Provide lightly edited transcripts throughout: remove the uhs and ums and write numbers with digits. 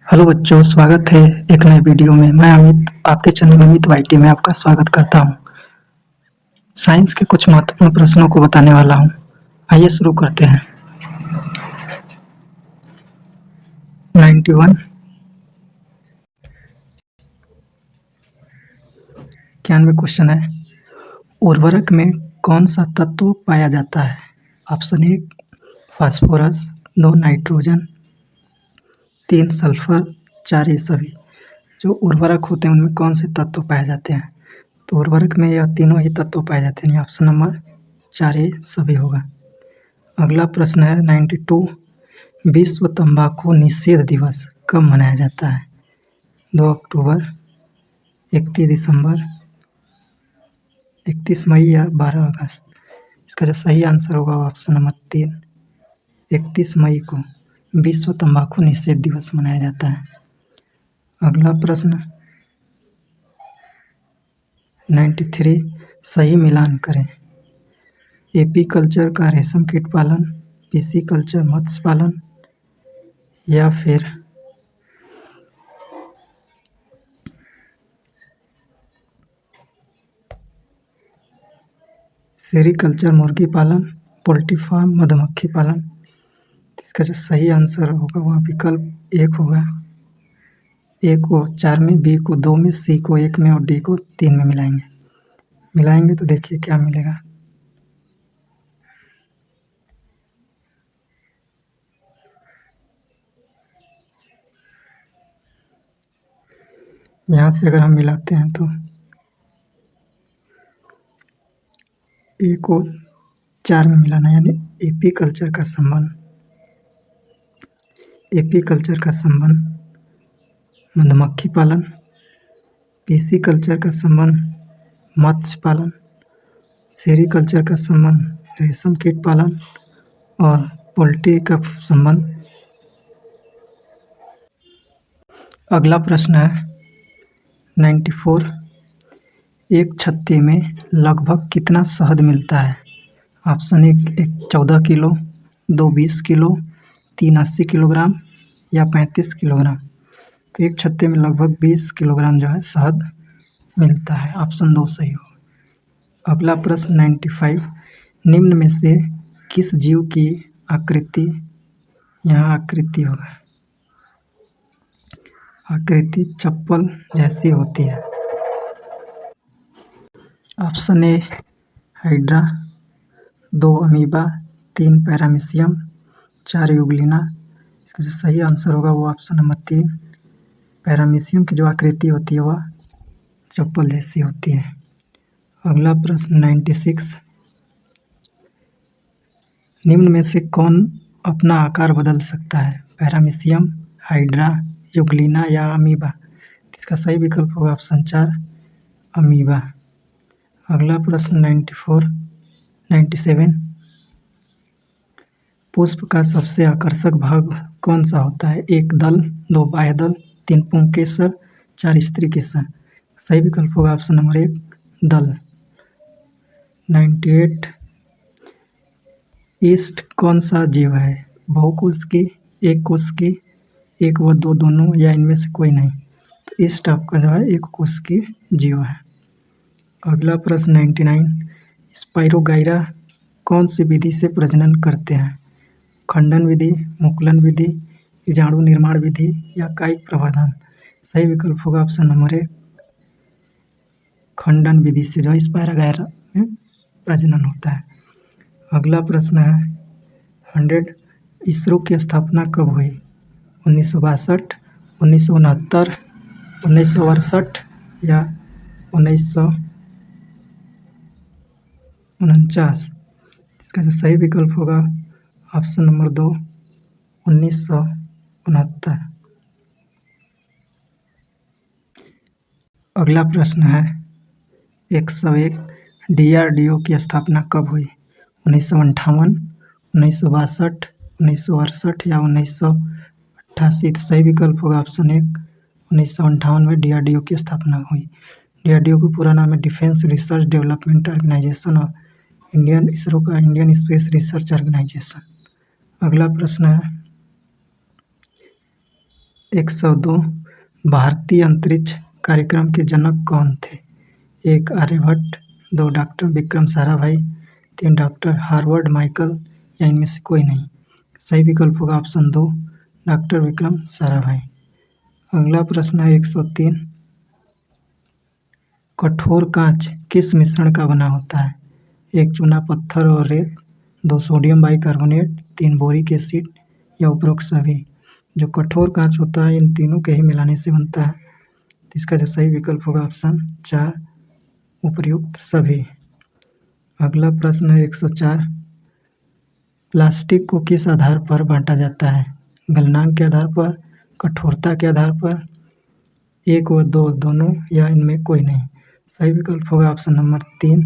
Hello बच्चों, स्वागत है एक नए वीडियो में। मैं अमित आपके चैनल अमित वाईटी में आपका स्वागत करता हूं। साइंस के कुछ महत्वपूर्ण प्रश्नों को बताने वाला हूं। आइए शुरू करते हैं। 91 91 क्वेश्चन है, उर्वरक में कौन सा तत्व पाया जाता है? ऑप्शन 1 फास्फोरस, 2 नाइट्रोजन, 3 सल्फर, 4 ये सभी। जो उर्वरक होते हैं उनमें कौन से तत्व पाए जाते हैं? तो उर्वरक में यह तीनों ही तत्व पाए जाते हैं। ऑप्शन नंबर 4 ये सभी होगा। अगला प्रश्न है 92, विश्व तंबाकू निषेध दिवस कब मनाया जाता है? 2 अक्टूबर, 31 दिसंबर, 31 मई या 12 अगस्त? इसका जो सही आंसर होगा ऑप्शन नंबर 3, 31 मई को विश्व तंबाकू निषेध दिवस मनाया जाता है। अगला प्रश्न 93, सही मिलान करें। एपीकल्चर का रेशम कीट पालन, पिसीकल्चर मत्स्य पालन या फिर सेरीकल्चर मुर्गी पालन, पोल्ट्री फार्म मधुमक्खी पालन? इसका जो सही आंसर होगा वह विकल्प 1 होगा। ए को 4 में, बी को 2 में, सी को 1 में और डी को 3 में मिलाएंगे तो देखिए क्या मिलेगा। यहाँ से अगर हम मिलाते हैं तो ए को 4 में मिलाना, यानी एपीकल्चर का संबंध मधुमक्खी पालन, पिसीकल्चर का संबंध मत्स्य पालन, सेरीकल्चर का संबंध रेशम कीट पालन और पोल्ट्री का संबंध। अगला प्रश्न है 94, एक छत्ते में लगभग कितना शहद मिलता है? ऑप्शन 1 14 किलो, 2 20 किलो, 3 80 किलोग्राम या 35 किलोग्राम? तो एक छत्ते में लगभग 20 किलोग्राम जो है शहद मिलता है। ऑप्शन 2 सही हो। अगला प्रश्न 95, निम्न में से किस जीव की आकृति, यहाँ आकृति होगा, आकृति चप्पल जैसी होती है? Option A hydra, 2 amoeba, 3 paramecium, 4 Euglena? इसका जो सही आंसर होगा वो ऑप्शन नंबर 3, पैरामीशियम की जो आकृति होती है वह चप्पल जैसी होती है। अगला प्रश्न 96, निम्न में से कौन अपना आकार बदल सकता है? पैरामीशियम, हाइड्रा, यूग्लिना या अमीबा? इसका सही विकल्प होगा ऑप्शन 4 अमीबा। अगला प्रश्न 97, पुष्प का सबसे आकर्षक भाग कौन सा होता है? 1 दल, 2 बाह्य दल, 3 पुंकेसर, 4 स्त्री केसर? सही विकल्प होगा ऑप्शन नंबर 1 दल। 98, ईस्ट कौन सा जीव है? बहुकोश की, एक कोश की, एक व दो दोनों या इनमें से कोई नहीं? तो ईस्ट आपका जो है एक कोश की जीव है। अगला प्रश्न 99, स्पाइरोगाइरा कौन सी विधि से प्रजनन करते हैं? खंडन विधि, मुकुलन विधि, कीटाणु निर्माण विधि या कायिक प्रवर्धन? सही विकल्प होगा ऑप्शन नंबर 1 खंडन विधि से जो स्पाइरोगाइरा में प्रजनन होता है। अगला प्रश्न है 100, इसरो की स्थापना कब हुई? 1962, 1969, 1968 या 1949? इसका जो सही विकल्प होगा ऑप्शन नंबर 2 1969। अगला प्रश्न है 101, DRDO की स्थापना कब हुई? 1958, 1962, 1968 या 1988? तो सही विकल्प होगा ऑप्शन 1 1958 में DRDO की स्थापना हुई। DRDO का पूरा नाम है डिफेंस रिसर्च डेवलपमेंट ऑर्गेनाइजेशन और इसरो का इंडियन स्पेस रिसर्च ऑर्गेनाइजेशन। अगला प्रश्न है 102 भारतीय अंतरिक्ष कार्यक्रम के जनक कौन थे? 1 Aryabhata, 2 doctor Vikram Sarabhai, 3 doctor Harvard Michael या इनमें से कोई नहीं। सही विकल्प होगा ऑप्शन 2 डॉक्टर विक्रम साराभाई। अगला प्रश्न है 103 कठोर कांच किस मिश्रण का बना होता है? 1 चूना पत्थर और रेत, 2 सोडियम बाइकार्बोनेट, 3 बोरिक एसिड या उपरोक्त सभी। जो कठोर कांच होता है इन तीनों के ही मिलाने से बनता है, तो इसका जो सही विकल्प होगा ऑप्शन 4 उपयुक्त सभी। अगला प्रश्न है 104 प्लास्टिक को किस आधार पर बांटा जाता है? गलनांक के आधार पर, कठोरता के आधार पर, 1 व 2 दोनों या इनमें कोई नहीं। सही विकल्प होगा ऑप्शन नंबर 3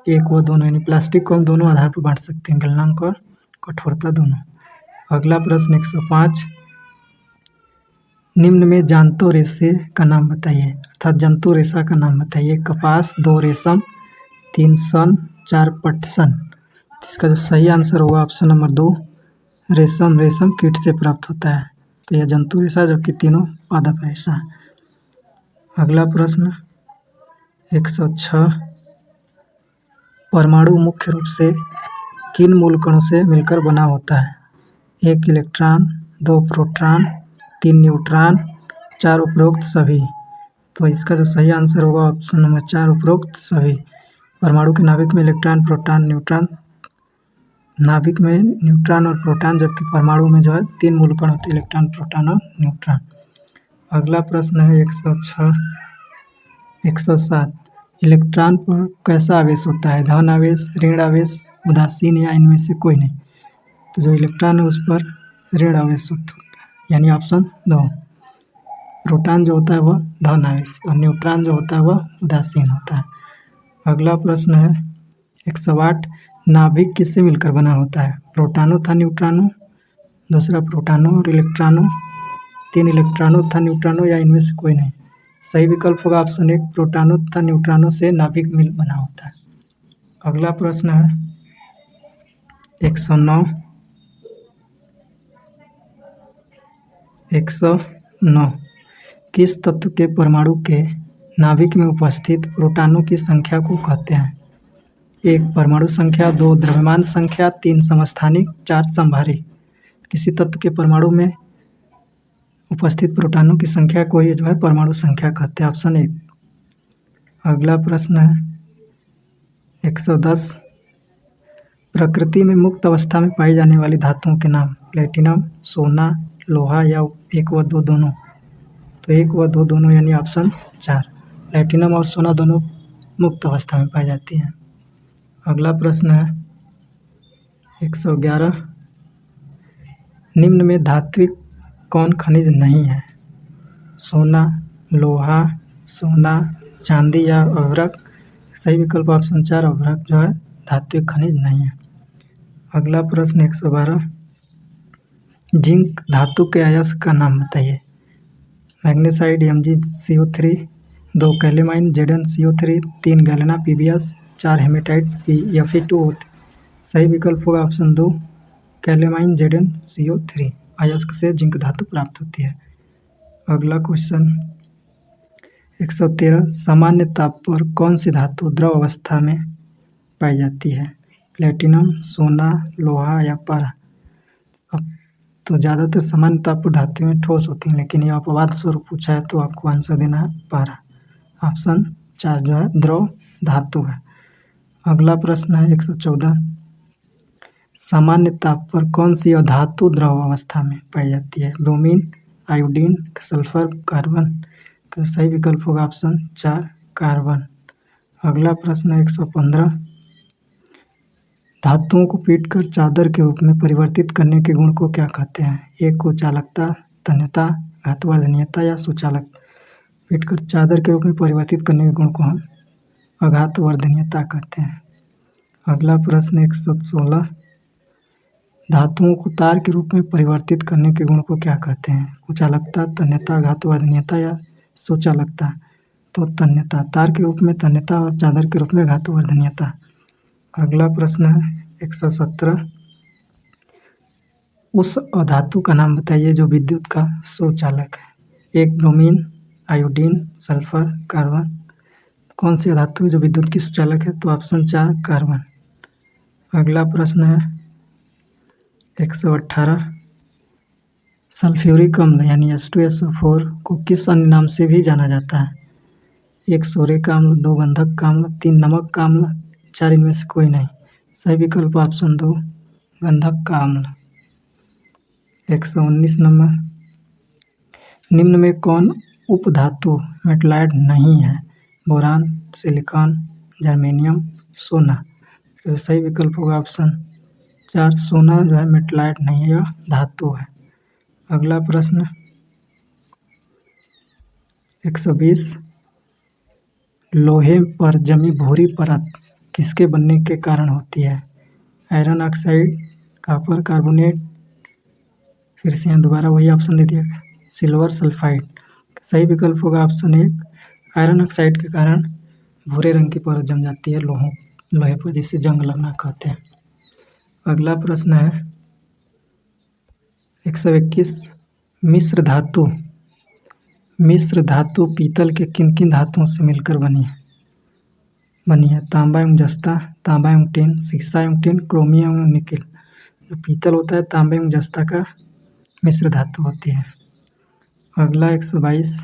1 व दोनों, यानी प्लास्टिक को हम दोनों आधार पर बांट सकते हैं, गलनांक और कठोरता दोनों। अगला प्रश्न 105 निम्न में जंतु रेशे का नाम बताइए, अर्थात जंतु रेशा का नाम बताइए। कपास, 2 रेशम, 3 सन, 4 पटसन। इसका जो सही आंसर होगा ऑप्शन नंबर 2 रेशम। रेशम कीट से प्राप्त होता है, तो यह जंतु रेशा जबकि तीनों पादप रेशा। अगला प्रश्न 106 परमाणु मुख्य रूप से किन मूल कणों से मिलकर बना होता है? 1 इलेक्ट्रॉन, 2 प्रोटॉन, 3 न्यूट्रॉन, 4 उपरोक्त सभी। तो इसका जो सही आंसर होगा ऑप्शन नंबर 4 उपरोक्त सभी। परमाणु के नाभिक में इलेक्ट्रॉन, प्रोटॉन, न्यूट्रॉन, नाभिक में न्यूट्रॉन और प्रोटॉन, जबकि परमाणु में जो है 3 मूल कण होते हैं, इलेक्ट्रॉन, प्रोटॉन और न्यूट्रॉन। अगला प्रश्न है 106 107 इलेक्ट्रॉन पर कैसा आवेश होता है? धन आवेश, ऋण आवेश, उदासीन या इनमें से कोई नहीं। तो जो इलेक्ट्रॉन है उस पर ऋण आवेश होता है, यानी ऑप्शन 2। प्रोटॉन जो होता है वह धन आवेश और न्यूट्रॉन जो होता है वह उदासीन होता है। अगला प्रश्न है 108 नाभिक किससे मिलकर बना होता है? प्रोटॉनों तथा न्यूट्रॉनों, दूसरा प्रोटॉनों और इलेक्ट्रॉनों, 3 इलेक्ट्रॉनों तथा न्यूट्रॉनों या इनमें से कोई नहीं। सही विकल्प होगा ऑप्शन 1 प्रोटॉनों तथा न्यूट्रॉनों से नाभिक मिल बना होता है। अगला प्रश्न है 109 किस तत्व के परमाणु के नाभिक में उपस्थित प्रोटॉनों की संख्या को कहते हैं? 1 परमाणु संख्या, 2 द्रव्यमान संख्या, 3 समस्थानिक, 4 समभारिक। किसी तत्व के परमाणु में उपस्थित प्रोटॉनों की संख्या को ही जो है परमाणु संख्या कहते हैं, ऑप्शन 1। अगला प्रश्न है 110 प्रकृति में मुक्त अवस्था में पाई जाने वाली धातुओं के नाम? प्लेटिनम, सोना, लोहा या 1 व 2 दोनों। तो 1 व 2 दोनों यानी ऑप्शन 4। प्लेटिनम और सोना दोनों मुक्त अवस्था में पाई जाती हैं। अगला प्रश्न है 111 निम्न में धात्विक कौन खनिज नहीं है? सोना, लोहा, सोना, चांदी या अभ्रक। सही विकल्प ऑप्शन 4 अभ्रक जो है धात्विक खनिज नहीं है। अगला प्रश्न 112 जिंक धातु के अयस्क का नाम बताइए। Magnesite MgCO3, 2 calamine ZnCO3, 3 galena PbS, 4 hematite Fe2O3। सही विकल्प होगा ऑप्शन 2 कैलेमाइन ZnCO3। अयस्क से जिंक धातु प्राप्त होती है। अगला क्वेश्चन 113 सामान्य ताप पर कौन सी धातु द्रव अवस्था में पाई जाती है? प्लेटिनम, सोना, लोहा या पारा। अब तो ज़्यादातर सामान्य ताप पर धातुएं ठोस होती हैं, लेकिन यह अपवाद स्वरूप पूछा है तो आपको आंसर देना है पारा। ऑप्शन 4 जो है द्रव धातु है। अगला प्रश्न है 114 सामान्य ताप पर कौन सी अधातु द्रव अवस्था में पाई जाती है? Bromine, iodine, sulphur, carbon. तो सही विकल्प होगा ऑप्शन 4 कार्बन। अगला प्रश्न है 115 धातुओं को पीटकर चादर के रूप में परिवर्तित करने के गुण को क्या कहते हैं? 1 को चालकता, तन्यता, घातवर्धनीयता या सुचालकता। पीटकर चादर के रूप में परिवर्तित करने के गुण को हम अघातवर्धनीयता कहते हैं। अगला प्रश्न 116 धातुओं को तार के रूप में परिवर्तित करने के गुण को क्या कहते हैं? कुचालकता, तन्यता, घातवर्धनीयता या सुचालकता। तो तन्यता, तार के रूप में तन्यता और चादर के रूप में घातवर्धनीयता। अगला प्रश्न है 117 उस अधातु का नाम बताइए जो विद्युत का सुचालक है। एक ब्रोमीन, आयोडीन, सल्फर, कार्बन। कौन सी धातु है जो विद्युत की सुचालक है? तो ऑप्शन 4 कार्बन। अगला प्रश्न है 118। सल्फ्यूरिक अम्ल यानी H2SO4 को किस अन्य नाम से भी जाना जाता है? 1 सोरे का अम्ल, 2 गंधक का अम्ल, 3 नमक का अम्ल, 4 इनमें से कोई नहीं। सही विकल्प ऑप्शन 2 गंधक का अम्ल। 119 नंबर, निम्न में कौन उपधातु मेटलाइट नहीं है? बोरान, सिलिकॉन, जर्मेनियम, सोना। इसका सही विकल्प होगा ऑप्शन 4 सोना जो है मेटलाइट नहीं है, यह धातु है। अगला प्रश्न 120, लोहे पर जमी भूरी परत किसके बनने के कारण होती है? आयरन ऑक्साइड, कॉपर कार्बोनेट, फिर से यहाँ दोबारा वही ऑप्शन दे दिया गया, सिल्वर सल्फाइड। सही विकल्प होगा ऑप्शन 1 आयरन ऑक्साइड के कारण भूरे रंग की परत जम जाती है लोहे पर, जिससे जंग लगना कहते हैं। अगला प्रश्न है 121, मिश्र धातु पीतल के किन किन धातुओं से मिलकर बनी है? तांबा एवं जस्ता, तांबा एवं टिन, सीसा एवं टिन, क्रोमियम एवं निकिल। जो पीतल होता है तांबा एवं जस्ता का मिश्र धातु होती है। अगला 122,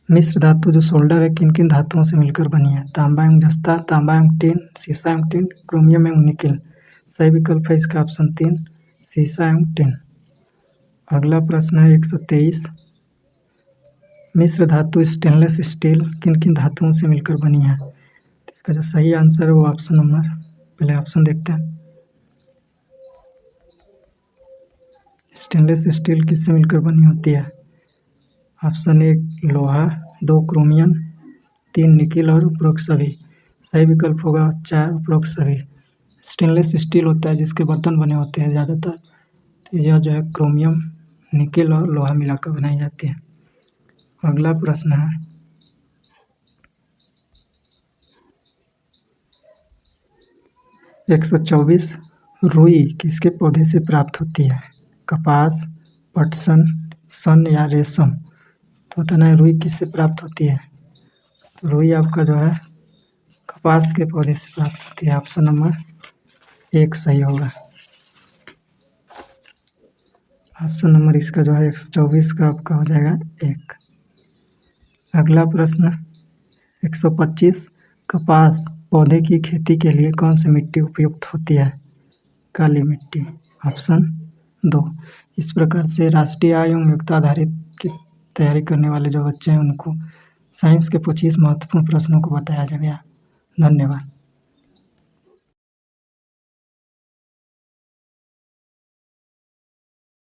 मिश्र धातु जो सोल्डर है किन किन धातुओं से मिलकर बनी है? तांबा एवं जस्ता, तांबा एवं टिन, सीसा एवं टिन, क्रोमियम एवं निकिल। सही विकल्प है इसका ऑप्शन 3 सीसा एवं टिन। अगला प्रश्न है 123, मिश्र धातु स्टेनलेस स्टील किन किन धातुओं से मिलकर बनी है? तो इसका जो सही आंसर है वो ऑप्शन नंबर, पहले ऑप्शन देखते हैं। स्टेनलेस स्टील किससे मिलकर बनी होती है? ऑप्शन 1 लोहा, 2 क्रोमियम, 3 निकिल और उपरोक्त सभी। सही विकल्प होगा 4 उपरोक्त सभी। स्टेनलेस स्टील होता है जिसके बर्तन बने होते हैं ज़्यादातर, तो यह जो है क्रोमियम, निकिल और लोहा मिलाकर बनाई जाती है। अगला प्रश्न है 124, रुई किसके पौधे से प्राप्त होती है? कपास, पटसन, सन या रेशम। तो बताना है रुई किससे प्राप्त होती है? तो रुई आपका जो है कपास के पौधे से प्राप्त होती है। ऑप्शन नंबर 1 सही होगा। ऑप्शन नंबर इसका जो है 124 का आपका हो जाएगा 1। अगला प्रश्न 125, कपास पौधे की खेती के लिए कौन सी मिट्टी उपयुक्त होती है? काली मिट्टी। ऑप्शन 2। इस प्रकार से राष्ट्रीय आय एवं योग्यता आधारित की तैयारी करने वाले जो बच्चे हैं उनको साइंस के 25 महत्वपूर्ण प्रश्नों को बताया गया। धन्यवाद।